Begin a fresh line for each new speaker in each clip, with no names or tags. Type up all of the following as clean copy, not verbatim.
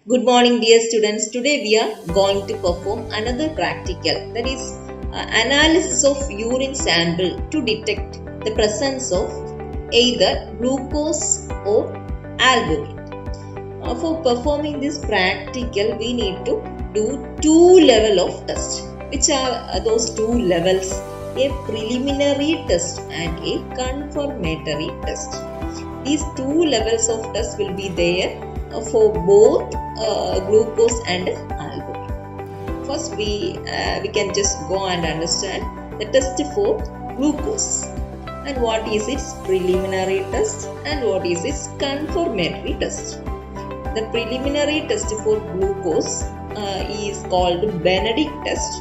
Good morning, dear students. Today we are going to perform another practical, that is analysis of urine sample to detect the presence of either glucose or albumin. For performing this practical, we need to do two levels of test. Which are those two levels? A preliminary test and a confirmatory test. These two levels of test will be there for both glucose and albumin. First, we can just go and understand the test for glucose and what is its preliminary test and what is its confirmatory test. The preliminary test for glucose is called Benedict test,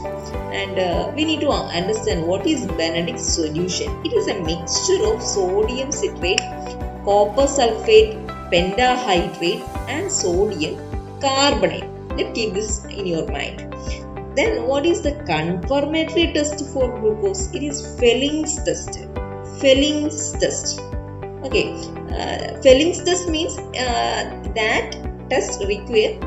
and we need to understand what is Benedict solution. It is a mixture of sodium citrate, copper sulfate, pentahydrate and sodium carbonate. Let's keep this in your mind. Then what is the confirmatory test for glucose? It is Felling's test. Felling's test. Okay, Felling's test means that test require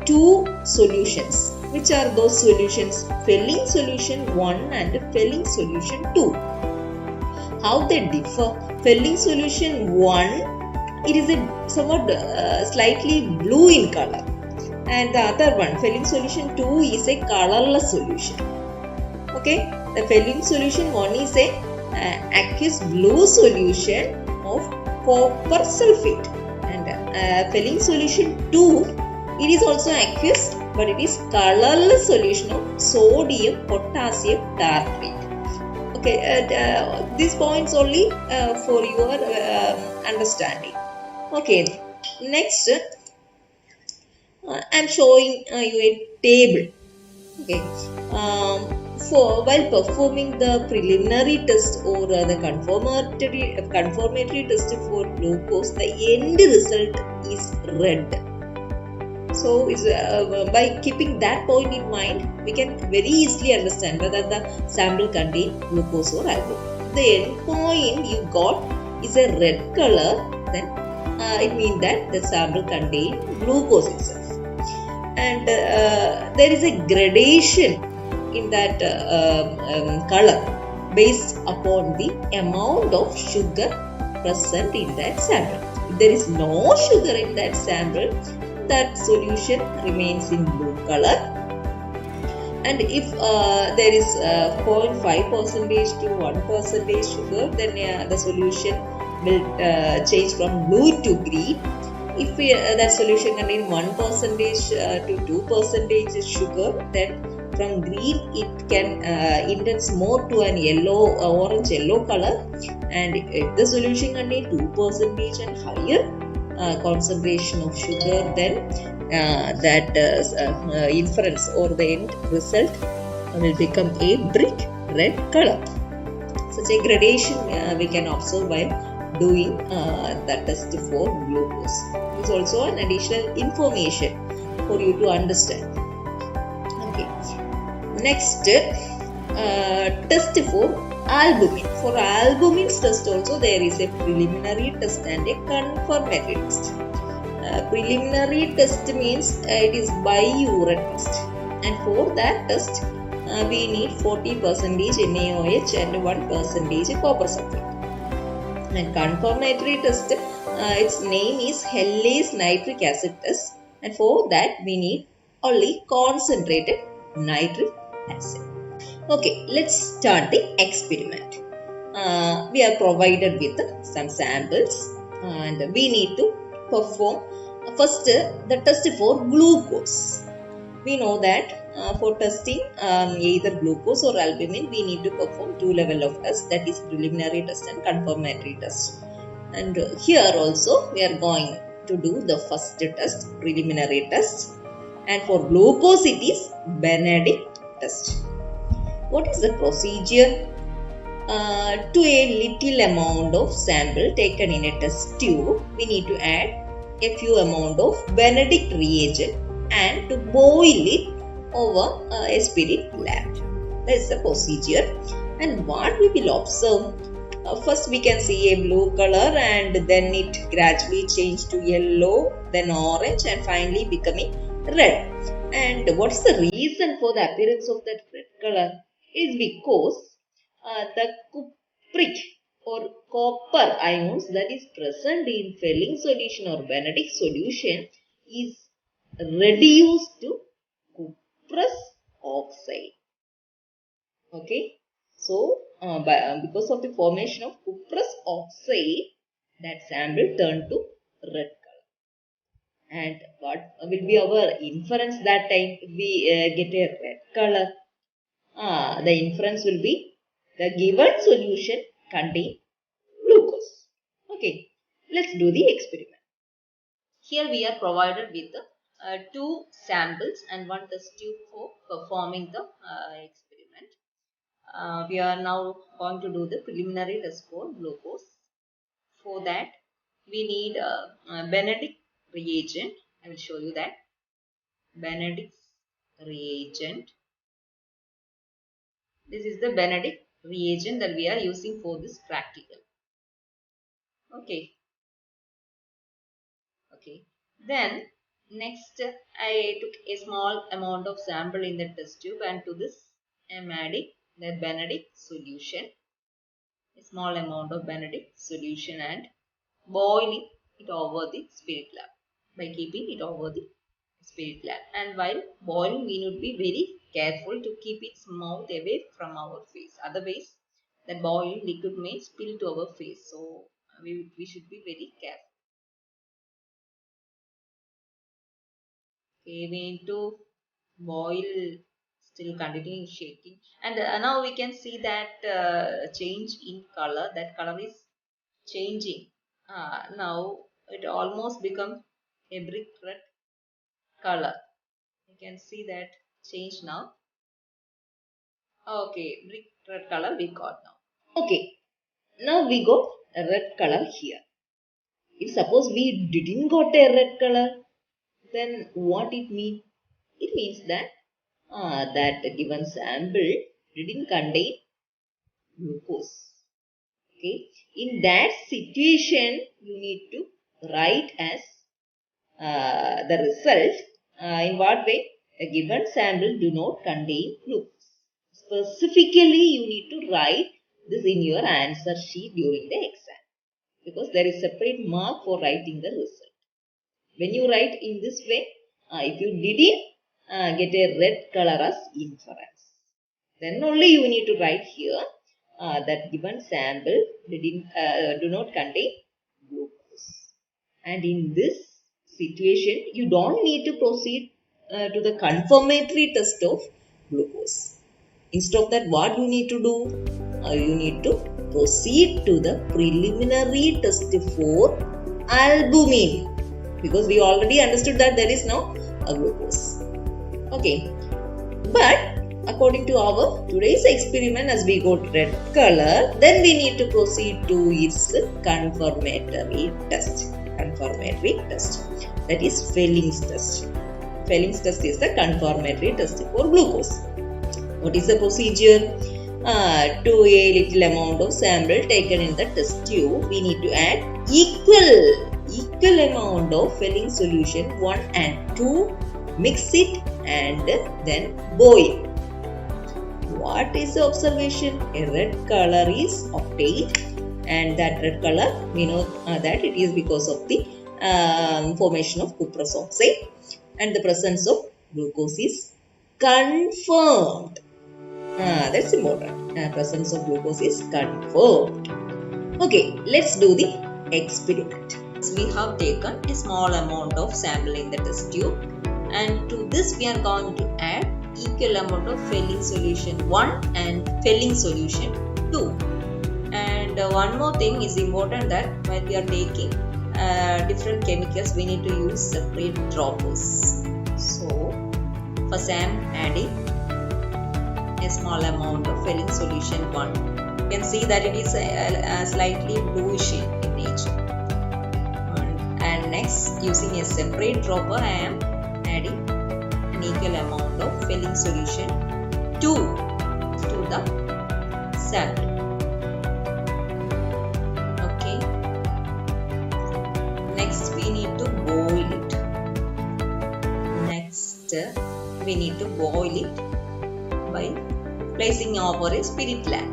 two solutions. Which are those solutions? Felling solution 1 and Felling solution 2. How they differ? Felling solution 1, it is a somewhat slightly blue in color, and the other one, Felling solution 2, is a colorless solution. Okay, the Felling solution 1 is a aqueous blue solution of copper sulfate, and Felling solution 2, it is also aqueous, but it is colorless solution of sodium potassium tartrate. Okay, these points only for your understanding. Okay, next I am showing you a table. Okay, while performing the preliminary test or the confirmatory test for glucose, the end result is red. So, by keeping that point in mind, we can very easily understand whether the sample contains glucose or albumin. The end point you got is a red color, then it means that the sample contains glucose itself. And there is a gradation in that color based upon the amount of sugar present in that sample. If there is no sugar in that sample, that solution remains in blue color, and if there is 0.5% to 1% sugar, then the solution will change from blue to green. If that solution contains 1% to 2% sugar, then from green it can intends more to an yellow, orange yellow color, and if the solution contains 2% and higher concentration of sugar, then that inference or the end result will become a brick red color. Such a gradation we can observe while doing the test for glucose. It is also an additional information for you to understand. Okay. Next, test for albumin. For albumin's test also there is a preliminary test and a confirmatory test. Preliminary test means it is by urine test, and for that test we need 40% NaOH and 1% copper sulfate. And confirmatory test, its name is Halley's nitric acid test, and for that we need only concentrated nitric acid. Okay, let's start the experiment. We are provided with some samples, and we need to perform first the test for glucose. We know that for testing either glucose or albumin, we need to perform two levels of test, that is preliminary test and confirmatory test. And here also we are going to do the first test, preliminary test, and for glucose it is Benedict test. What is the procedure? To a little amount of sample taken in a test tube, we need to add a few amount of Benedict reagent and to boil it over a spirit lamp. That is the procedure. And what we will observe, first we can see a blue color, and then it gradually changed to yellow, then orange, and finally becoming red. And what is the reason for the appearance of that red color? Is because the cupric or copper ions that is present in Fehling solution or Benedict solution is reduced to cuprous oxide. Okay, so because of the formation of cuprous oxide, that sample turned to red color. And what will be our inference that time if we get a red color? The inference will be the given solution contain glucose. Okay, let's do the experiment. Here we are provided with two samples and one test tube for performing the experiment. We are now going to do the preliminary test for glucose. For that, we need a Benedict reagent. I will show you that. Benedict's reagent. This is the Benedict reagent that we are using for this practical. Okay. Then next I took a small amount of sample in the test tube, and to this I am adding the Benedict solution. A small amount of Benedict solution and boiling it over the spirit lamp by keeping it over the spirit lamp. And while boiling, we need to be very careful to keep its mouth away from our face. Otherwise, that boiling liquid may spill to our face. So we should be very careful. Okay, we need to boil, still continuing shaking, and now we can see that change in color. That color is changing. Now it almost become a brick red color. You can see that change now. Okay, brick red color we got now. Okay, now we got a red color here. If suppose we didn't got a red color, then what it means? It means that that given sample didn't contain glucose. Okay, in that situation, you need to write as the result. In what way? A given sample do not contain glucose. Specifically, you need to write this in your answer sheet during the exam, because there is separate mark for writing the result. When you write in this way, if you didn't get a red color as inference, then only you need to write here that given sample do not contain glucose. And in this situation, you don't need to proceed to the confirmatory test of glucose. Instead of that, what you need to do? You need to proceed to the preliminary test for albumin, because we already understood that there is no glucose. Okay, but according to our today's experiment, as we got red color, then we need to proceed to its confirmatory test. That is Fehling's test. Fehling's test is the confirmatory test for glucose. What is the procedure? To a little amount of sample taken in the test tube, we need to add equal amount of Fehling solution 1 and 2, mix it and then boil. What is the observation? A red color is obtained, and that red color, we know that it is because of the formation of cuprous oxide, and the presence of glucose is confirmed. That's important. Presence of glucose is confirmed. Okay, let's do the experiment. We have taken a small amount of sample in the test tube, and to this we are going to add equal amount of Fehling solution 1 and Fehling solution 2. And one more thing is important, that when we are taking different chemicals, we need to use separate droppers. So first I am adding a small amount of Fehling solution 1. You can see that it is slightly bluish in nature. And next, using a separate dropper, I am adding an equal amount of Fehling solution 2 to the sample. Okay. Next, we need to boil it. Next, First, we need to boil it by placing over a spirit lamp.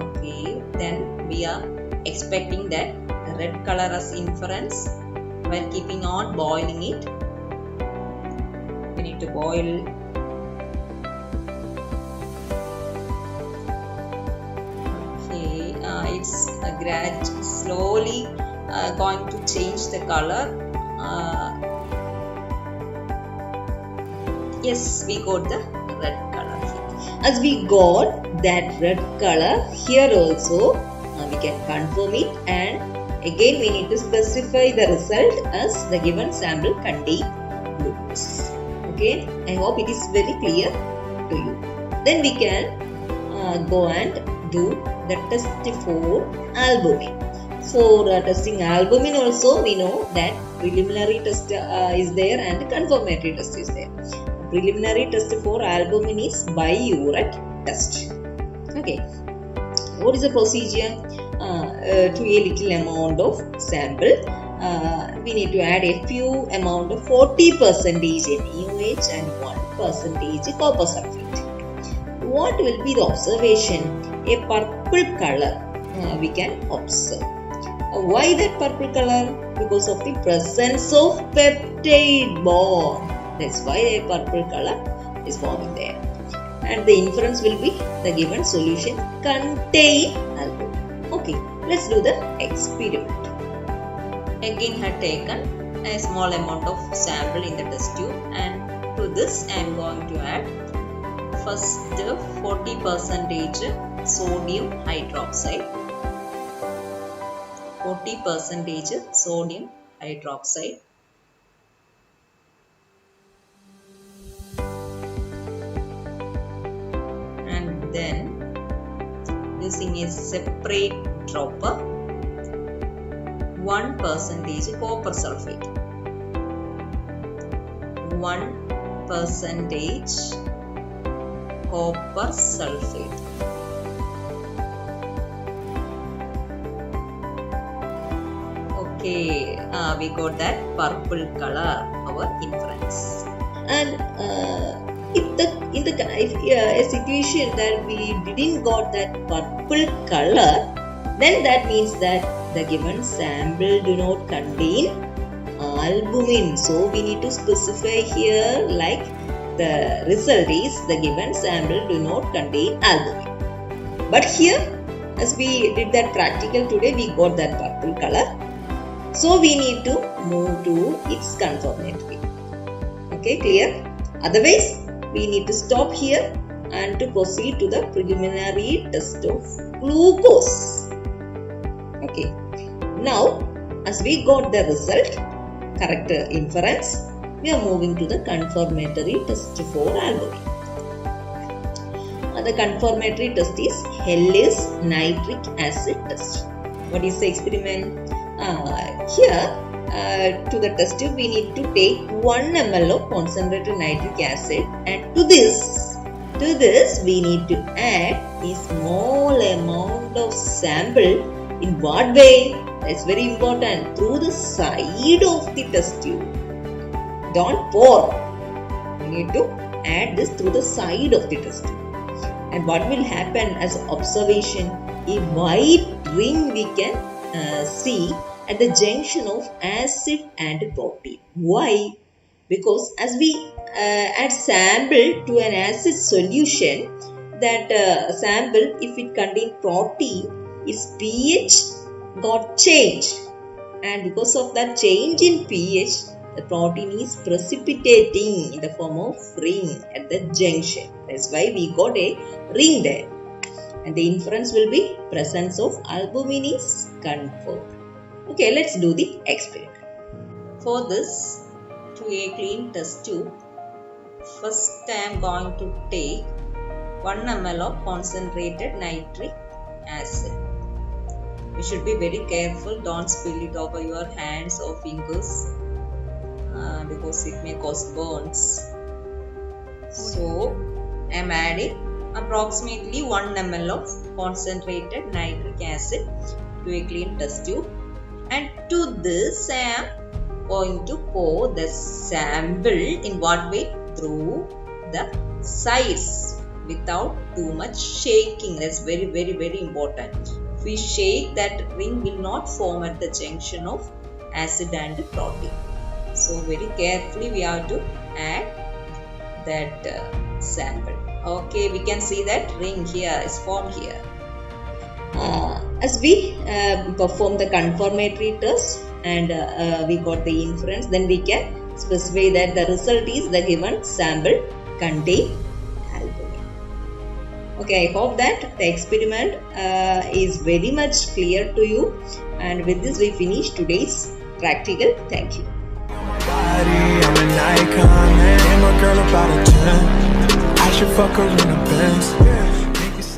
Okay, then we are expecting that the red color as inference while keeping on boiling it. We need to boil. Okay, it's slowly going to change the color. Yes, we got the red color. As we got that red color here also, we can confirm it, and again we need to specify the result as the given sample contain glucose. Okay, I hope it is very clear to you. Then we can go and do the test for albumin. For testing albumin also, we know that preliminary test is there and confirmatory test is there. Preliminary test for albumin is biuret test. Okay, what is the procedure? To a little amount of sample, we need to add a few amount of 40% NaOH and 1% copper sulfate. What will be the observation? A purple color we can observe. Why that purple color? Because of the presence of peptide bond. That's why a purple color is forming there. And the inference will be the given solution contain albumin. Okay, let's do the experiment. Again, I have taken a small amount of sample in the test tube, and to this I am going to add first 40% sodium hydroxide. 40% sodium hydroxide. And then using a separate dropper, 1% copper sulfate. 1% copper sulfate. Okay, we got that purple color, our inference. And if a situation that we didn't got that purple color, then that means that the given sample do not contain albumin. So we need to specify here like the result is the given sample do not contain albumin. But here, as we did that practical today, we got that purple color. So we need to move to its confirmatory. Okay, clear? Otherwise, we need to stop here and to proceed to the preliminary test of glucose. Okay. Now, as we got the result, correct inference, we are moving to the confirmatory test for albumin. The confirmatory test is Hellis nitric acid test. What is the experiment? Here, to the test tube, we need to take 1 ml of concentrated nitric acid, and to this we need to add a small amount of sample. In what way? That's very important. Through the side of the test tube. Don't pour. We need to add this through the side of the test tube. And what will happen as observation? A white ring we can see at the junction of acid and protein. Why? Because as we add sample to an acid solution, that sample, if it contains protein, its pH got changed, and because of that change in pH, the protein is precipitating in the form of ring at the junction. That's why we got a ring there, and the inference will be presence of albumin is confirmed. Okay, let's do the experiment. For this, to a clean test tube, first I am going to take 1 ml of concentrated nitric acid. You should be very careful, don't spill it over your hands or fingers because it may cause burns. So, I am adding approximately 1 ml of concentrated nitric acid to a clean test tube, and to this I am going to pour the sample in what way? Through the sides without too much shaking. That's very, very, very important. If we shake, that ring will not form at the junction of acid and protein. So very carefully we have to add that sample. Okay, we can see that ring here is formed here. As we perform the confirmatory test and we got the inference, then we can specify that the result is the given sample contain albumin. Okay, I hope that the experiment is very much clear to you, and with this we finish today's practical. Thank you.
I'm an icon, man. My girl about a 10. I should fuck her in a Benz.